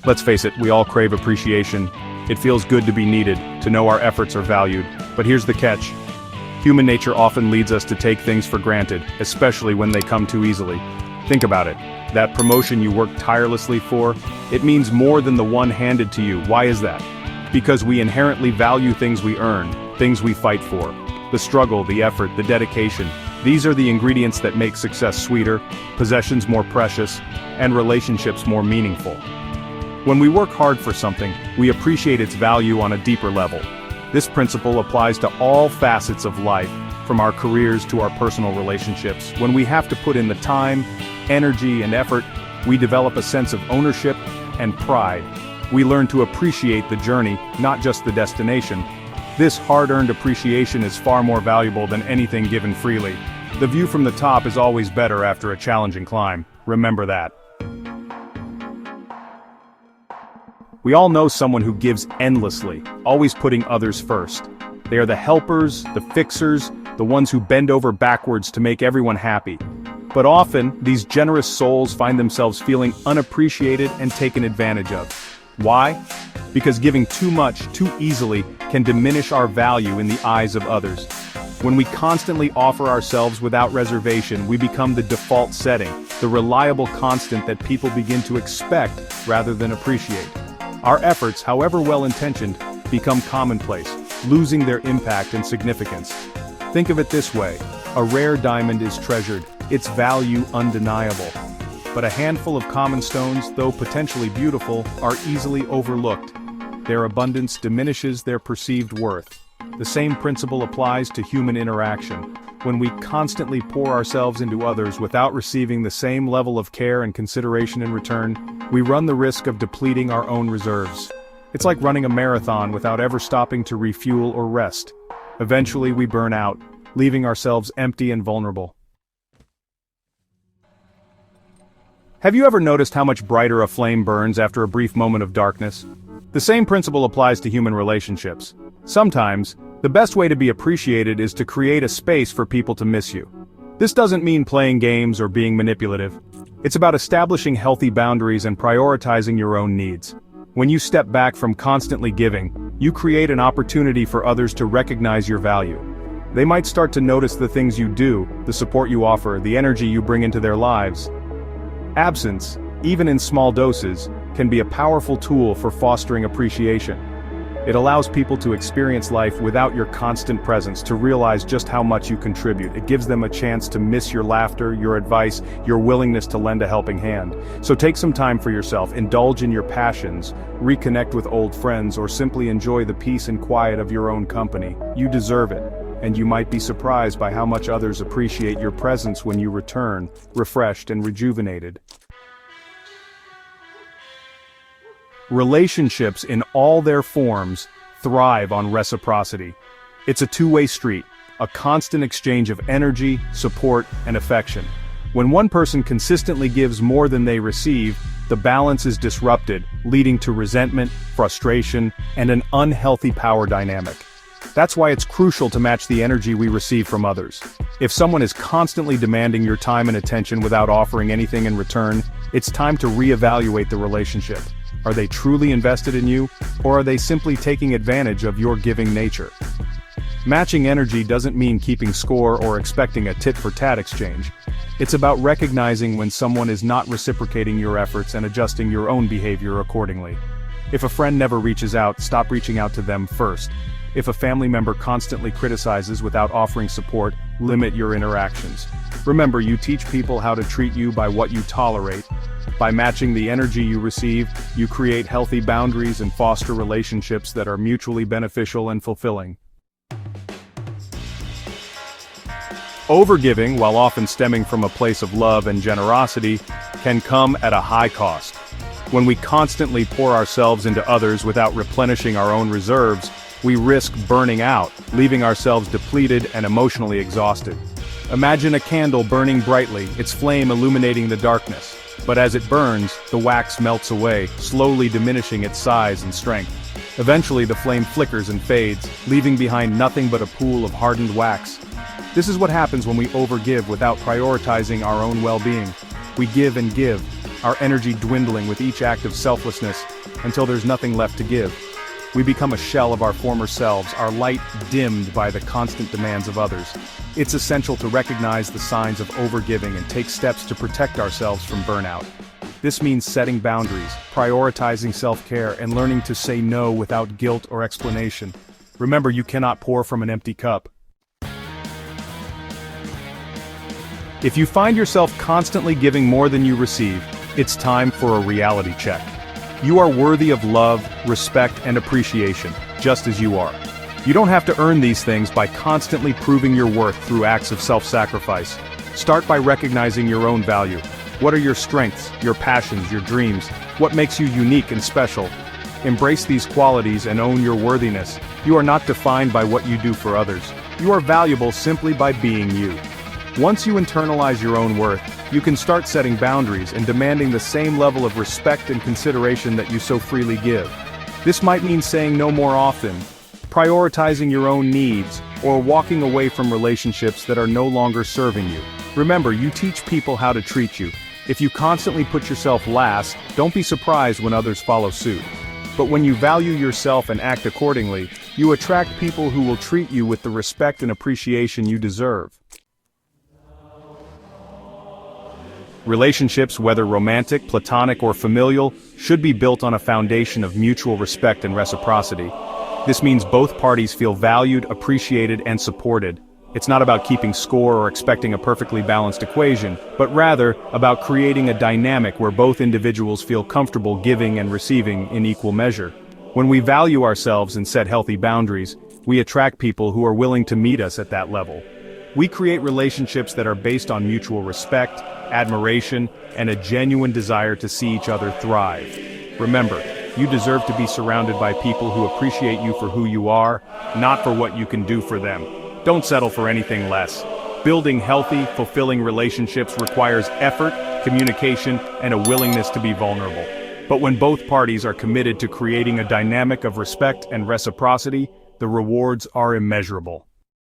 Let's face it, we all crave appreciation. It feels good to be needed, to know our efforts are valued. But here's the catch. Human nature often leads us to take things for granted, especially when they come too easily. Think about it. That promotion you worked tirelessly for, it means more than the one handed to you. Why is that? Because we inherently value things we earn, things we fight for. The struggle, the effort, the dedication. These are the ingredients that make success sweeter, possessions more precious, and relationships more meaningful. When we work hard for something, we appreciate its value on a deeper level. This principle applies to all facets of life, from our careers to our personal relationships. When we have to put in the time, energy, and effort, we develop a sense of ownership and pride. We learn to appreciate the journey, not just the destination. This hard-earned appreciation is far more valuable than anything given freely. The view from the top is always better after a challenging climb. Remember that. We all know someone who gives endlessly, always putting others first. They are the helpers, the fixers, the ones who bend over backwards to make everyone happy. But often, these generous souls find themselves feeling unappreciated and taken advantage of. Why? Because giving too much, too easily, can diminish our value in the eyes of others. When we constantly offer ourselves without reservation, we become the default setting, the reliable constant that people begin to expect rather than appreciate. Our efforts, however well-intentioned, become commonplace, losing their impact and significance. Think of it this way: a rare diamond is treasured, its value undeniable. But a handful of common stones, though potentially beautiful, are easily overlooked. Their abundance diminishes their perceived worth. The same principle applies to human interaction. When we constantly pour ourselves into others without receiving the same level of care and consideration in return, we run the risk of depleting our own reserves. It's like running a marathon without ever stopping to refuel or rest. Eventually we burn out, leaving ourselves empty and vulnerable. Have you ever noticed how much brighter a flame burns after a brief moment of darkness? The same principle applies to human relationships. Sometimes, the best way to be appreciated is to create a space for people to miss you. This doesn't mean playing games or being manipulative. It's about establishing healthy boundaries and prioritizing your own needs. When you step back from constantly giving, you create an opportunity for others to recognize your value. They might start to notice the things you do, the support you offer, the energy you bring into their lives. Absence, even in small doses, can be a powerful tool for fostering appreciation. It allows people to experience life without your constant presence, to realize just how much you contribute. It gives them a chance to miss your laughter, your advice, your willingness to lend a helping hand. So take some time for yourself, indulge in your passions, reconnect with old friends, or simply enjoy the peace and quiet of your own company. You deserve it, and you might be surprised by how much others appreciate your presence when you return, refreshed and rejuvenated. Relationships in all their forms thrive on reciprocity. It's a two-way street, a constant exchange of energy, support, and affection. When one person consistently gives more than they receive, the balance is disrupted, leading to resentment, frustration, and an unhealthy power dynamic. That's why it's crucial to match the energy we receive from others. If someone is constantly demanding your time and attention without offering anything in return, it's time to reevaluate the relationship. Are they truly invested in you, or are they simply taking advantage of your giving nature? Matching energy doesn't mean keeping score or expecting a tit-for-tat exchange. It's about recognizing when someone is not reciprocating your efforts and adjusting your own behavior accordingly. If a friend never reaches out, stop reaching out to them first. If a family member constantly criticizes without offering support, limit your interactions. Remember, you teach people how to treat you by what you tolerate. By matching the energy you receive, you create healthy boundaries and foster relationships that are mutually beneficial and fulfilling. Overgiving, while often stemming from a place of love and generosity, can come at a high cost. When we constantly pour ourselves into others without replenishing our own reserves, we risk burning out, leaving ourselves depleted and emotionally exhausted. Imagine a candle burning brightly, its flame illuminating the darkness. But as it burns, the wax melts away, slowly diminishing its size and strength. Eventually the flame flickers and fades, leaving behind nothing but a pool of hardened wax. This is what happens when we overgive without prioritizing our own well-being. We give and give, our energy dwindling with each act of selflessness until there's nothing left to give. We become a shell of our former selves, our light dimmed by the constant demands of others. It's essential to recognize the signs of overgiving and take steps to protect ourselves from burnout. This means setting boundaries, prioritizing self-care, and learning to say no without guilt or explanation. Remember, you cannot pour from an empty cup. If you find yourself constantly giving more than you receive, it's time for a reality check. You are worthy of love, respect, and appreciation, just as you are. You don't have to earn these things by constantly proving your worth through acts of self-sacrifice. Start by recognizing your own value. What are your strengths, your passions, your dreams? What makes you unique and special? Embrace these qualities and own your worthiness. You are not defined by what you do for others. You are valuable simply by being you. Once you internalize your own worth, you can start setting boundaries and demanding the same level of respect and consideration that you so freely give. This might mean saying no more often, prioritizing your own needs, or walking away from relationships that are no longer serving you. Remember, you teach people how to treat you. If you constantly put yourself last, don't be surprised when others follow suit. But when you value yourself and act accordingly, you attract people who will treat you with the respect and appreciation you deserve. Relationships, whether romantic, platonic, or familial, should be built on a foundation of mutual respect and reciprocity. This means both parties feel valued, appreciated, and supported. It's not about keeping score or expecting a perfectly balanced equation, but rather about creating a dynamic where both individuals feel comfortable giving and receiving in equal measure. When we value ourselves and set healthy boundaries, we attract people who are willing to meet us at that level. We create relationships that are based on mutual respect, admiration, and a genuine desire to see each other thrive. Remember, you deserve to be surrounded by people who appreciate you for who you are, not for what you can do for them. Don't settle for anything less. Building healthy, fulfilling relationships requires effort, communication, and a willingness to be vulnerable. But when both parties are committed to creating a dynamic of respect and reciprocity, the rewards are immeasurable.